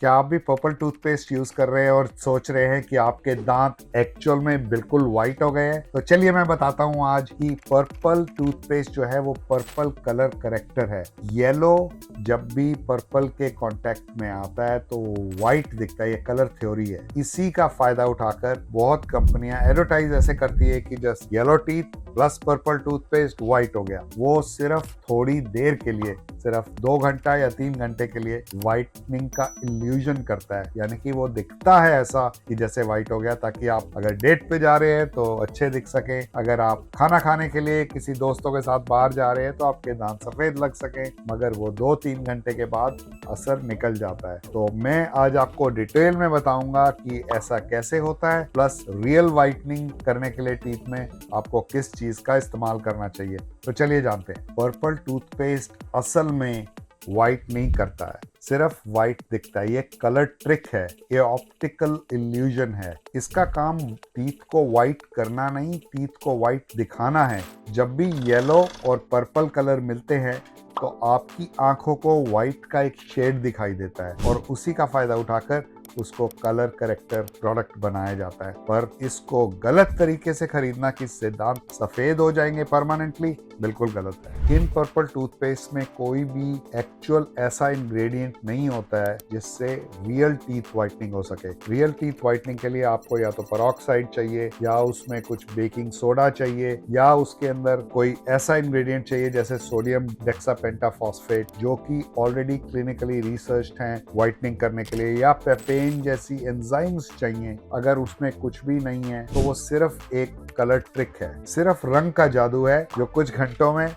क्या आप भी पर्पल टूथपेस्ट यूज कर रहे हैं और सोच रहे हैं कि आपके दांत एक्चुअल में बिल्कुल व्हाइट हो गए हैं? तो चलिए मैं बताता हूं आज कि पर्पल टूथपेस्ट जो है वो पर्पल कलर करेक्टर है। येलो जब भी पर्पल के कांटेक्ट में आता है तो व्हाइट दिखता है, ये कलर थ्योरी है। इसी का फायदा उठाकर बहुत कंपनियां एडवर्टाइज ऐसे करती है कि just yellow teeth plus purple toothpaste white हो गया। वो सिर्फ थोड़ी देर के लिए, सिर्फ 2 घंटा या 3 घंटे के लिए व्हाइटनिंग का इल्यूजन करता है, यानी कि वो दिखता है ऐसा कि जैसे व्हाइट हो गया, ताकि आप अगर डेट पे जा रहे हैं तो अच्छे दिख सके, अगर आप खाना खाने के लिए किसी दोस्तों के साथ बाहर जा रहे हैं तो आपके दांत सफेद लग सके। मगर वो 2-3 घंटे के बाद असर निकल जाता है। तो मैं आज आपको डिटेल में बताऊंगा कि ऐसा कैसे होता है, प्लस रियल व्हाइटनिंग करने के लिए टीथ में आपको किस चीज का इस्तेमाल करना चाहिए। तो चलिए जानते हैं। पर्पल टूथपेस्ट असल में व्हाइट नहीं करता है, सिर्फ व्हाइट दिखता है। ये कलर ट्रिक है, ये ऑप्टिकल इल्यूजन है। इसका काम टीथ को व्हाइट करना नहीं, टीथ को व्हाइट दिखाना है। जब भी येलो और पर्पल कलर मिलते हैं तो आपकी आंखों को व्हाइट का एक शेड दिखाई देता है और उसी का फायदा उठाकर उसको कलर करेक्टर प्रोडक्ट बनाया जाता है। पर इसको गलत तरीके से खरीदना कि इससे दांत सफेद हो जाएंगे परमानेंटली, बिल्कुल गलत है। इन पर्पल टूथपेस्ट में कोई भी एक्चुअल ऐसा इंग्रेडिएंट नहीं होता है जिससे रियल टीथ व्हाइटनिंग हो सके। रियल टीथ व्हाइटनिंग के लिए आपको या तो पेरोक्साइड चाहिए, या उसमें कुछ बेकिंग सोडा चाहिए, या उसके अंदर कोई ऐसा इंग्रेडिएंट चाहिए जैसे सोडियम डेक्सापेंटाफॉस्फेट, जो कि ऑलरेडी क्लिनिकली रिसर्च्ड हैं व्हाइटनिंग करने के लिए, या पेपेन जैसी एंजाइम्स चाहिए। अगर उसमें कुछ भी नहीं है तो वो सिर्फ एक कलर ट्रिक है, सिर्फ रंग का जादू है जो कुछ घंटों में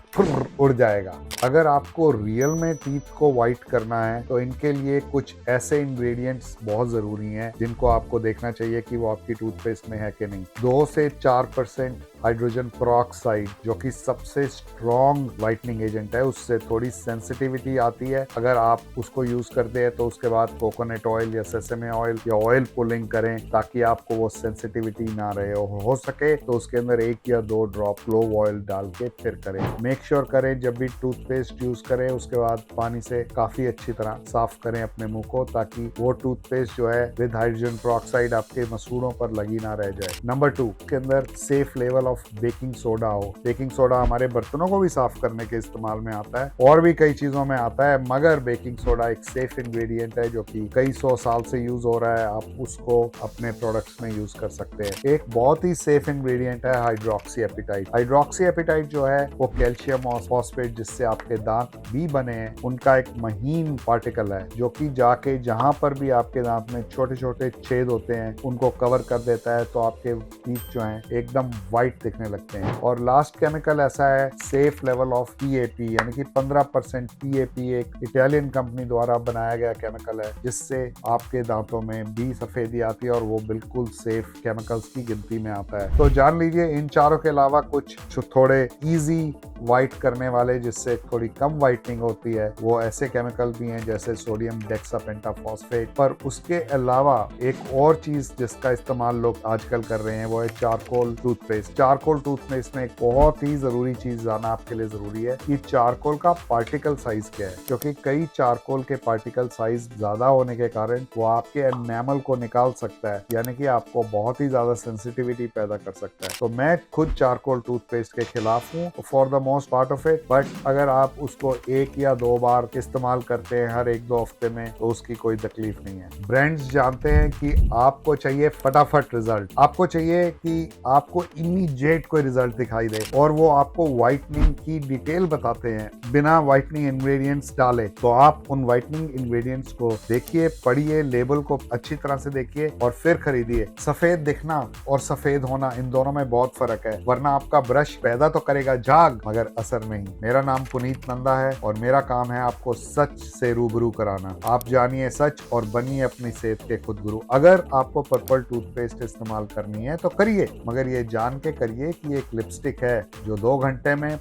उड़ जाएगा। अगर आपको रियल में टीथ को व्हाइट करना है तो इनके लिए कुछ ऐसे इंग्रेडिएंट्स बहुत जरूरी हैं जिनको आपको देखना चाहिए कि वो आपकी टूथपेस्ट में है कि नहीं। 2 से 4% हाइड्रोजन पेरोक्साइड, जो कि सबसे स्ट्रॉन्ग व्हाइटनिंग एजेंट है, उससे थोड़ी सेंसिटिविटी आती है। अगर आप उसको यूज करते हैं तो उसके बाद कोकोनट ऑयल या सेसमे ऑयल या ऑयल पुलिंग करें ताकि आपको वो सेंसिटिविटी ना रहे। हो सके तो उसके अंदर 1 या 2 ड्रॉप क्लोव ऑयल डाल के फिर करें। मेक श्योर करें जब भी टूथपेस्ट यूज करें उसके बाद पानी से काफी अच्छी तरह साफ करें अपने मुंह को, ताकि वो टूथपेस्ट जो है विद हाइड्रोजन पेरोक्साइड आपके मसूड़ों पर लगी ना रह जाए। नंबर 2, के अंदर safe level of baking soda हो। बेकिंग सोडा हमारे बर्तनों को भी साफ करने के इस्तेमाल में आता है और भी कई चीजों में आता है, मगर बेकिंग सोडा एक सेफ इंग्रेडिएंट है जो कि कई 100 साल से यूज हो रहा है। आप उसको अपने प्रोडक्ट्स में यूज कर सकते हैं। एक बहुत ही सेफ इंग्रेडिएंट है हाइड्रोक्सी एपिटाइट। हाइड्रोक्सी एपिटाइट जो है वो कैल्शियम और फॉस्फेट, जिससे आपके दांत भी बने हैं, उनका एक महीन पार्टिकल है जो कि जाके जहां पर भी आपके दांत में छोटे छोटे छेद होते हैं उनको कवर कर देता है, तो आपके टीथ जो हैं एकदम व्हाइट दिखने लगते हैं। और लास्ट केमिकल ऐसा है सेफ लेवल ऑफ पीएपी, यानी कि 15% पीएपी, एक इटालियन कंपनी द्वारा बनाया गया केमिकल है जिससे आपके दांतों में भी सफेदी आती है और वो बिल्कुल सेफ केमिकल्स की गिनती में आता है। तो जान लीजिए इन चारों के अलावा कुछ थोड़े इजी व्हाइट करने वाले, जिससे थोड़ी कम व्हाइटनिंग होती है, वो ऐसे केमिकल भी हैं जैसे सोडियम डेक्सापेंटाफॉस्फेट। पर उसके अलावा एक और चीज जिसका इस्तेमाल लोग आजकल कर रहे हैं वो है चारकोल टूथपेस्ट। चारकोल टूथपेस्ट में एक बहुत ही जरूरी चीज जानना आपके लिए जरूरी है कि चारकोल का पार्टिकल साइज क्या है, क्योंकि कई चारकोल के पार्टिकल साइज ज्यादा होने के कारण वो आपके एनामल को निकाल सकता है, यानी कि आपको बहुत ही ज्यादा सेंसिटिविटी पैदा कर सकता है। तो मैं खुद चारकोल टूथपेस्ट के खिलाफ हूँ for the most part of it, but अगर आप उसको 1 या 2 बार इस्तेमाल करते हैं हर 1-2 हफ्ते में तो उसकी कोई तकलीफ नहीं है। ब्रांड्स जानते हैं कि आपको चाहिए फटाफट रिजल्ट, आपको चाहिए कि आपको इमीडिएट कोई रिजल्ट दिखाई दे, और वो आपको व्हाइटनिंग की डिटेल बताते हैं बिना व्हाइटनिंग इंग्रेडिएंट्स डाले। तो आप उन व्हाइटनिंग इंग्रेडिएंट्स को देखिए, पढ़िए, लेबल को अच्छी तरह से देखिए और फिर खरीदिए। सफेद दिखना और सफेद होना, इन दोनों में बहुत फर्क है, वरना आपका ब्रश पैदा तो करेगा झाग मगर असर नहीं। मेरा नाम पुनीत नंदा है और मेरा काम है आपको सच से रूबरू कराना। आप जानिए सच और बनिए अपनी सेहत के खुद गुरु। अगर आपको पर्पल टूथपेस्ट इस्तेमाल करनी है तो करिए, मगर ये जान के करिए कि एक लिपस्टिक है जो 2 घंटे में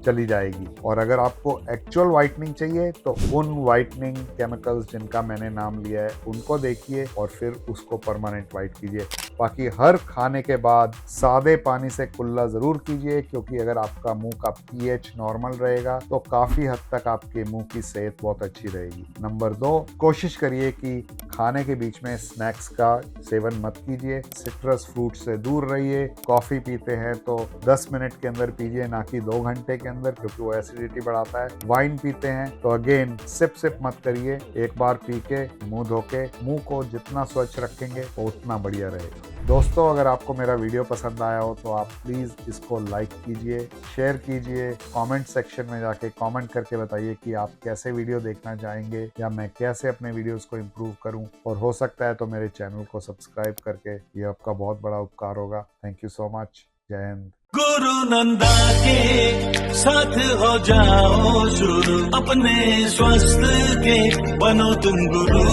चली जाएगी। और अगर आपको एक्चुअल व्हाइटनिंग चाहिए तो उन व्हाइटनिंग केमिकल्स जिनका मैंने नाम लिया है उनको देखिए और फिर उसको परमानेंट वाइट कीजिए। बाकी हर खाने के बाद सादे पानी से कुल्ला जरूर कीजिए, क्योंकि अगर आपका मुंह का pH नॉर्मल रहेगा तो काफी हद तक आपके मुंह की सेहत बहुत अच्छी रहेगी। नंबर 2, कोशिश करिए कि खाने के बीच में स्नैक्स का सेवन मत कीजिए। सिट्रस फ्रूट से दूर रहिए। कॉफी पीते हैं तो 10 मिनट के अंदर पीजिए, ना कि 2 घंटे के अंदर, क्योंकि वो एसिडिटी बढ़ाता है। वाइन पीते हैं तो अगेन सिप मत करिए, एक बार पी के मुंह धो के, मुंह को जितना स्वच्छ रखेंगे वो उतना बढ़िया रहेगा। दोस्तों, अगर आपको मेरा वीडियो पसंद आया हो तो आप प्लीज़ इसको लाइक कीजिए, शेयर कीजिए, कमेंट सेक्शन में जाके कमेंट करके बताइए कि आप कैसे वीडियो देखना चाहेंगे या मैं कैसे अपने वीडियोस को इम्प्रूव करूं। और हो सकता है तो मेरे चैनल को सब्सक्राइब करके, ये आपका बहुत बड़ा उपकार होगा। Thank you so much. जय हिंद। गुरु नंदा के साथ हो जाओ शुरू, अपने स्वास्थ्य के बनो तुम गुरु।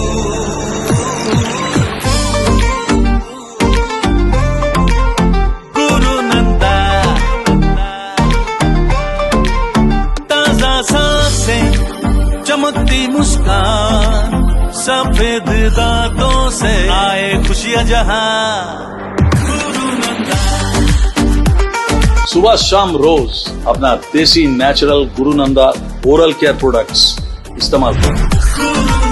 गुरु नंदा ताजा सांसें, चमकती मुस्कान, सफेद दांतों से आए खुशियां जहां। सुबह शाम रोज अपना देसी नेचुरल गुरु नंदा ओरल केयर प्रोडक्ट्स इस्तेमाल करें।